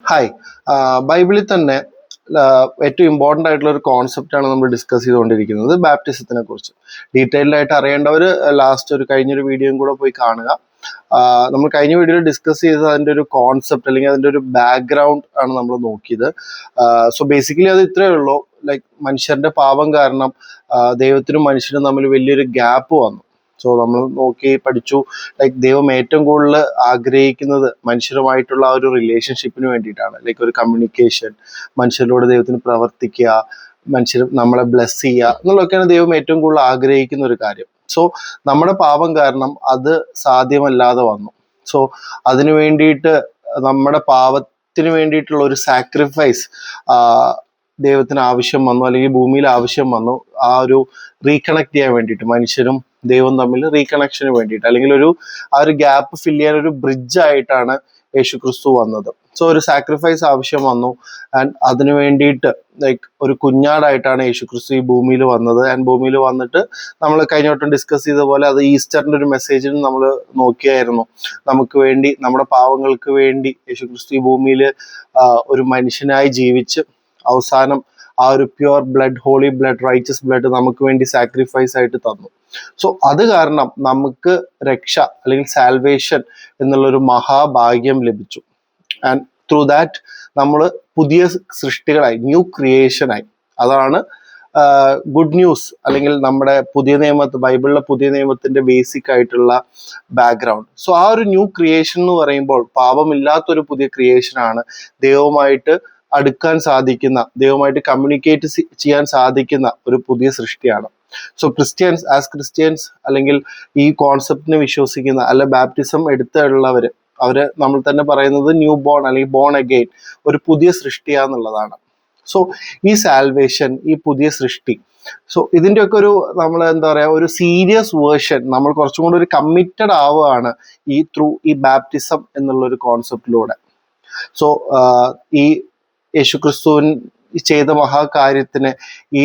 Hi. ബൈബിളിൽ തന്നെ ഏറ്റവും ഇമ്പോർട്ടൻ്റ് ആയിട്ടുള്ള ഒരു കോൺസെപ്റ്റാണ് നമ്മൾ ഡിസ്കസ് ചെയ്തുകൊണ്ടിരിക്കുന്നത്, ബാപ്റ്റിസത്തിനെ കുറിച്ച്. ഡീറ്റെയിൽഡ് ആയിട്ട് അറിയേണ്ടവർ ലാസ്റ്റ് കഴിഞ്ഞൊരു വീഡിയോയും കൂടെ പോയി കാണുക. നമ്മൾ കഴിഞ്ഞ വീഡിയോയിൽ ഡിസ്കസ് ചെയ്തത് അതിൻ്റെ ഒരു കോൺസെപ്റ്റ് അല്ലെങ്കിൽ അതിൻ്റെ ഒരു ബാക്ക്ഗ്രൗണ്ട് ആണ് നമ്മൾ നോക്കിയത്. സോ ബേസിക്കലി അത് ഇത്രയേ ഉള്ളൂ. ലൈക്ക് മനുഷ്യരുടെ പാപം കാരണം ദൈവത്തിനും മനുഷ്യനും തമ്മിൽ വലിയൊരു ഗ്യാപ്പ് വന്നു. സോ നമ്മൾ നോക്കി പഠിച്ചു, ലൈക്ക് ദൈവം ഏറ്റവും കൂടുതൽ ആഗ്രഹിക്കുന്നത് മനുഷ്യരുമായിട്ടുള്ള ആ ഒരു റിലേഷൻഷിപ്പിന് വേണ്ടിയിട്ടാണ്. ലൈക്ക് ഒരു കമ്മ്യൂണിക്കേഷൻ, മനുഷ്യരിലൂടെ ദൈവത്തിന് പ്രവർത്തിക്കുക, മനുഷ്യർ നമ്മളെ ബ്ലെസ് ചെയ്യുക എന്നുള്ളതൊക്കെയാണ് ദൈവം ഏറ്റവും കൂടുതൽ ആഗ്രഹിക്കുന്ന ഒരു കാര്യം. സോ നമ്മുടെ പാപം കാരണം അത് സാധ്യമല്ലാതെ വന്നു. സോ അതിനു വേണ്ടിയിട്ട് നമ്മുടെ പാപത്തിന് വേണ്ടിയിട്ടുള്ള ഒരു സാക്രിഫൈസ് ദൈവത്തിന് ആവശ്യം വന്നു, അല്ലെങ്കിൽ ഭൂമിയിൽ ആവശ്യം വന്നു. ആ ഒരു റീകണക്ട് ചെയ്യാൻ വേണ്ടിയിട്ട്, മനുഷ്യരും ദൈവം തമ്മിൽ റീകണക്ഷന് വേണ്ടിയിട്ട്, അല്ലെങ്കിൽ ആ ഒരു ഗ്യാപ്പ് ഫില്ല് ചെയ്യാൻ ഒരു ബ്രിഡ്ജ് ആയിട്ടാണ് യേശു ക്രിസ്തു വന്നത്. സോ ഒരു സാക്രിഫൈസ് ആവശ്യം വന്നു. ആൻഡ് അതിനു വേണ്ടിയിട്ട് ലൈക്ക് ഒരു കുഞ്ഞാടായിട്ടാണ് യേശു ക്രിസ്തു ഈ ഭൂമിയിൽ വന്നത്. ആൻഡ് ഭൂമിയിൽ വന്നിട്ട് നമ്മൾ കഴിഞ്ഞ വട്ടം ഡിസ്കസ് ചെയ്ത പോലെ അത് ഈസ്റ്ററിന്റെ ഒരു മെസ്സേജിൽ നമ്മൾ നോക്കിയായിരുന്നു. നമുക്ക് വേണ്ടി, നമ്മുടെ പാവങ്ങൾക്ക് വേണ്ടി യേശു ക്രിസ്തു ഈ ഭൂമിയിൽ ഒരു മനുഷ്യനായി ജീവിച്ച് അവസാനം ആ ഒരു pure blood, holy blood, righteous blood നമുക്ക് വേണ്ടി സാക്രിഫൈസ് ആയിട്ട് തന്നു. സോ അത് കാരണം നമുക്ക് രക്ഷ അല്ലെങ്കിൽ സാൽവേഷൻ എന്നുള്ളൊരു മഹാഭാഗ്യം ലഭിച്ചു. ആൻഡ് ത്രൂ ദാറ്റ് നമ്മൾ പുതിയ സൃഷ്ടികളായി, ന്യൂ ക്രിയേഷനായി. അതാണ് ഗുഡ് ന്യൂസ്, അല്ലെങ്കിൽ നമ്മുടെ ബൈബിളിലെ പുതിയ നിയമത്തിന്റെ ബേസിക് ആയിട്ടുള്ള ബാക്ക്ഗ്രൗണ്ട്. സോ ആ ഒരു ന്യൂ ക്രിയേഷൻ എന്ന് പറയുമ്പോൾ പാപമില്ലാത്തൊരു പുതിയ ക്രിയേഷനാണ്. ദൈവവുമായിട്ട് അടുക്കാൻ സാധിക്കുന്ന, ദൈവമായിട്ട് കമ്മ്യൂണിക്കേറ്റ് ചെയ്യാൻ സാധിക്കുന്ന ഒരു പുതിയ സൃഷ്ടിയാണ്. സോ ക്രിസ്ത്യൻസ് അല്ലെങ്കിൽ ഈ കോൺസെപ്റ്റിനെ വിശ്വസിക്കുന്ന, അല്ല ബാപ്റ്റിസം എടുത്തുള്ളവര്, അവര് നമ്മൾ തന്നെ പറയുന്നത് ന്യൂ ബോൺ അല്ലെങ്കിൽ ബോൺ അഗെയിൻ, ഒരു പുതിയ സൃഷ്ടിയാന്നുള്ളതാണ്. സോ ഈ സാൽവേഷൻ, ഈ പുതിയ സൃഷ്ടി, സോ ഇതിൻ്റെയൊക്കെ ഒരു നമ്മൾ ഒരു സീരിയസ് വേർഷൻ, നമ്മൾ കുറച്ചും കൂടി ഒരു കമ്മിറ്റഡ് ആവുകയാണ് ഈ ബാപ്റ്റിസം എന്നുള്ള ഒരു കോൺസെപ്റ്റിലൂടെ. സോ ഈ യേശുക്രിസ്തുവിൻ ചെയ്ത മഹാകാര്യത്തിന്, ഈ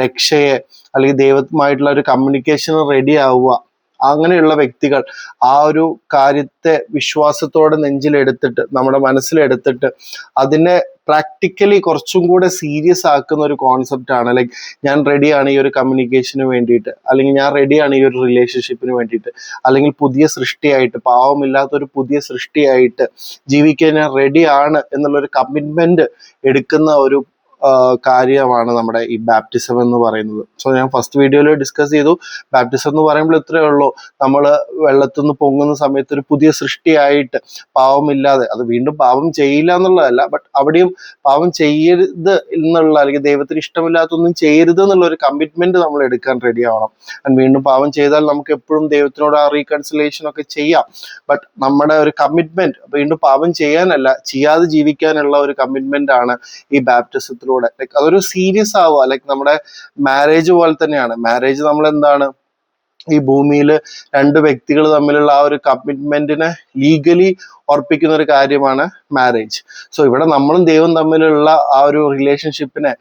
രക്ഷയെ അല്ലെങ്കിൽ ദൈവവുമായിട്ടുള്ള ഒരു കമ്മ്യൂണിക്കേഷന് റെഡി ആവുക, അങ്ങനെയുള്ള വ്യക്തികൾ ആ ഒരു കാര്യത്തെ വിശ്വാസത്തോടെ നെഞ്ചിലെടുത്തിട്ട്, നമ്മുടെ മനസ്സിലെടുത്തിട്ട് അതിനെ പ്രാക്ടിക്കലി കുറച്ചും കൂടെ സീരിയസ് ആക്കുന്ന ഒരു കോൺസെപ്റ്റ് ആണ്. ലൈക്ക് ഞാൻ റെഡിയാണ് ഈ ഒരു കമ്മ്യൂണിക്കേഷന് വേണ്ടിയിട്ട്, അല്ലെങ്കിൽ ഞാൻ റെഡിയാണ് ഈ ഒരു റിലേഷൻഷിപ്പിന് വേണ്ടിയിട്ട്, അല്ലെങ്കിൽ പുതിയ സൃഷ്ടിയായിട്ട്, പാവമില്ലാത്തൊരു പുതിയ സൃഷ്ടിയായിട്ട് ജീവിക്കാൻ ഞാൻ റെഡിയാണ് എന്നുള്ളൊരു കമ്മിറ്റ്മെന്റ് എടുക്കുന്ന ഒരു കാര്യമാണ് നമ്മുടെ ഈ ബാപ്റ്റിസം എന്ന് പറയുന്നത്. സോ ഞാൻ ഫസ്റ്റ് വീഡിയോയിൽ ഡിസ്കസ് ചെയ്തു, ബാപ്റ്റിസം എന്ന് പറയുമ്പോൾ ഇത്രയേ ഉള്ളൂ, നമ്മൾ വെള്ളത്തിൽ നിന്ന് പൊങ്ങുന്ന സമയത്ത് ഒരു പുതിയ സൃഷ്ടിയായിട്ട്, പാവമില്ലാതെ, അത് വീണ്ടും പാപം ചെയ്യില്ല എന്നുള്ളതല്ല, ബട്ട് അവിടെയും പാപം ചെയ്യരുത് എന്നുള്ള, അല്ലെങ്കിൽ ദൈവത്തിന് ഇഷ്ടമില്ലാത്തൊന്നും ചെയ്യരുത് എന്നുള്ള ഒരു കമ്മിറ്റ്മെന്റ് നമ്മൾ എടുക്കാൻ റെഡി ആവണം. ആൻഡ് വീണ്ടും പാപം ചെയ്താൽ നമുക്ക് എപ്പോഴും ദൈവത്തിനോട് ആ റീകൺസിലേഷൻ ഒക്കെ ചെയ്യാം, ബട്ട് നമ്മുടെ ഒരു കമ്മിറ്റ്മെന്റ് വീണ്ടും പാപം ചെയ്യാനല്ല, ചെയ്യാതെ ജീവിക്കാനുള്ള ഒരു കമ്മിറ്റ്മെന്റ് ആണ് ഈ ബാപ്റ്റിസത്തിൽ. ലൈക്ക് അതൊരു സീരിയസ് ആവുക. ലൈക്ക് നമ്മുടെ മാരേജ് പോലെ തന്നെയാണ്. മാരേജ് നമ്മൾ എന്താണ്, ഈ ഭൂമിയിൽ രണ്ട് വ്യക്തികൾ തമ്മിലുള്ള ആ ഒരു കമ്മിറ്റ്മെന്റിനെ ലീഗലി ഉറപ്പിക്കുന്ന ഒരു കാര്യമാണ് മാരേജ്. സോ ഇവിടെ നമ്മളും ദൈവം തമ്മിലുള്ള ആ ഒരു റിലേഷൻഷിപ്പിനെ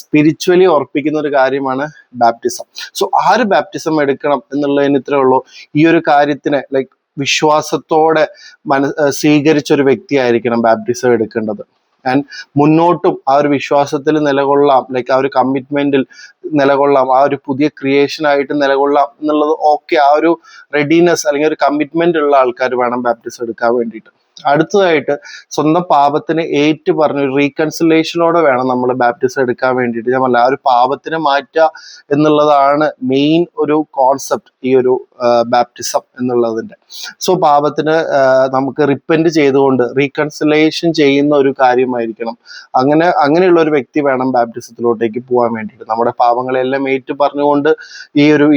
സ്പിരിച്വലി ഉറപ്പിക്കുന്ന ഒരു കാര്യമാണ് ബാപ്റ്റിസം. സോ ആര് ബാപ്റ്റിസം എടുക്കണം എന്നുള്ളതിന് ഇത്രേ ഉള്ളൂ. ഈ ഒരു കാര്യത്തിനെ ലൈക്ക് വിശ്വാസത്തോടെ സ്വീകരിച്ച ഒരു വ്യക്തിയായിരിക്കണം ബാപ്റ്റിസം എടുക്കേണ്ടത്. ആൻഡ് മുന്നോട്ടും ആ ഒരു വിശ്വാസത്തിൽ നിലകൊള്ളാം, ലൈക്ക് ആ ഒരു കമ്മിറ്റ്മെന്റിൽ നിലകൊള്ളാം, ആ ഒരു പുതിയ ക്രിയേഷൻ ആയിട്ട് നിലകൊള്ളാം എന്നുള്ളത് ഓക്കെ. ആ ഒരു റെഡിനെസ് അല്ലെങ്കിൽ ഒരു കമ്മിറ്റ്മെന്റ് ഉള്ള ആൾക്കാർ വേണം ബാപ്റ്റിസം എടുക്കാൻ വേണ്ടിയിട്ട്. അടുത്തതായിട്ട് സ്വന്തം പാപത്തിന് ഏറ്റു പറഞ്ഞ ഒരു റീകൺസിലേഷനോടെ വേണം നമ്മൾ ബാപ്റ്റിസം എടുക്കാൻ വേണ്ടിയിട്ട്. ഞാൻ പറഞ്ഞ ആ ഒരു പാപത്തിനെ മാറ്റുക എന്നുള്ളതാണ് മെയിൻ ഒരു കോൺസെപ്റ്റ് ഈ ഒരു ബാപ്റ്റിസം എന്നുള്ളതിൻ്റെ. സോ പാപത്തിന് നമുക്ക് റിപ്പൻറ്റ് ചെയ്തുകൊണ്ട് റീകൺസിലേഷൻ ചെയ്യുന്ന ഒരു കാര്യമായിരിക്കണം. അങ്ങനെയുള്ള ഒരു വ്യക്തി വേണം ബാപ്റ്റിസത്തിലോട്ടേക്ക് പോകാൻ വേണ്ടിയിട്ട്. നമ്മുടെ പാപങ്ങളെല്ലാം ഏറ്റു പറഞ്ഞുകൊണ്ട്, ഈ ഒരു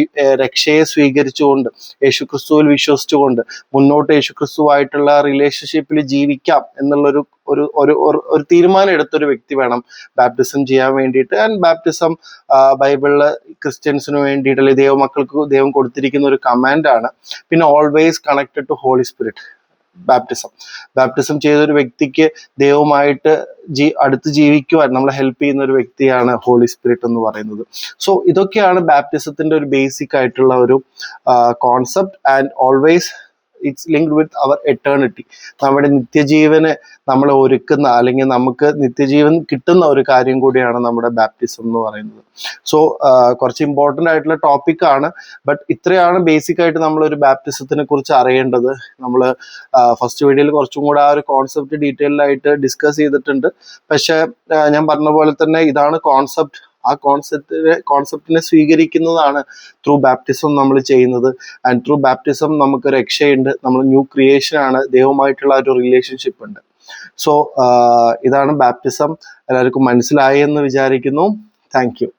രക്ഷയെ സ്വീകരിച്ചുകൊണ്ട്, യേശുക്രിസ്തുവിൽ വിശ്വസിച്ചുകൊണ്ട് മുന്നോട്ട് യേശുക്രിസ്തുവായിട്ടുള്ള റിലേഷൻഷിപ്പിൽ ജീവിക്കാം എന്നുള്ളൊരു ഒരു തീരുമാനം എടുത്തൊരു വ്യക്തി വേണം ബാപ്റ്റിസം ചെയ്യാൻ വേണ്ടിയിട്ട്. ആൻഡ് ബാപ്റ്റിസം ബൈബിളില് ക്രിസ്ത്യൻസിന് വേണ്ടിയിട്ട്, അല്ലെങ്കിൽ ദൈവമക്കൾക്ക് ദൈവം കൊടുത്തിരിക്കുന്ന ഒരു കമാൻഡാണ്. പിന്നെ always connected to holy spirit. Baptism ചെയ്തൊരു വ്യക്തിക്ക് ദൈവമായിട്ട് അടുത്ത് ജീവിക്കുവാൻ നമ്മളെ ഹെൽപ്പ് ചെയ്യുന്ന ഒരു വ്യക്തിയാണ് ഹോളി സ്പിരിറ്റ് എന്ന് പറയുന്നത്. സോ ഇതൊക്കെയാണ് ബാപ്റ്റിസത്തിന്റെ ഒരു ബേസിക് ആയിട്ടുള്ള ഒരു concept. And always it's linked with our eternity. നമ്മുടെ നിത്യജീവനെ നമ്മളെ ഒരുക്കുന്ന, അല്ലെങ്കിൽ നമുക്ക് നിത്യജീവൻ കിട്ടുന്ന ഒരു കാര്യം കൂടിയാണ് നമ്മുടെ ബാപ്റ്റിസം എന്ന് പറയുന്നത്. സോ കുറച്ച് ഇമ്പോർട്ടൻ്റ് ആയിട്ടുള്ള ടോപ്പിക്കാണ്. ബട്ട് ഇത്രയാണ് ബേസിക് ആയിട്ട് നമ്മളൊരു ബാപ്റ്റിസത്തിനെ കുറിച്ച് അറിയേണ്ടത്. നമ്മൾ ഫസ്റ്റ് വീഡിയോയിൽ കുറച്ചും കൂടെ ആ ഒരു കോൺസെപ്റ്റ് ഡീറ്റെയിൽഡ് ആയിട്ട് ഡിസ്കസ് ചെയ്തിട്ടുണ്ട്. പക്ഷെ ഞാൻ പറഞ്ഞ പോലെ തന്നെ ഇതാണ് കോൺസെപ്റ്റ്. ആ കോൺസെപ്റ്റിനെ സ്വീകരിക്കുന്നതാണ് ത്രൂ ബാപ്റ്റിസം നമ്മൾ ചെയ്യുന്നത്. ആൻഡ് ത്രൂ ബാപ്റ്റിസം നമുക്ക് രക്ഷയുണ്ട്, നമ്മൾ ന്യൂ ക്രിയേഷൻ ആണ്, ദൈവമായിട്ടുള്ള ഒരു റിലേഷൻഷിപ്പ് ഉണ്ട്. സോ ഇതാണ് ബാപ്റ്റിസം. എല്ലാവർക്കും മനസ്സിലായി എന്ന് വിചാരിക്കുന്നു. Thank you.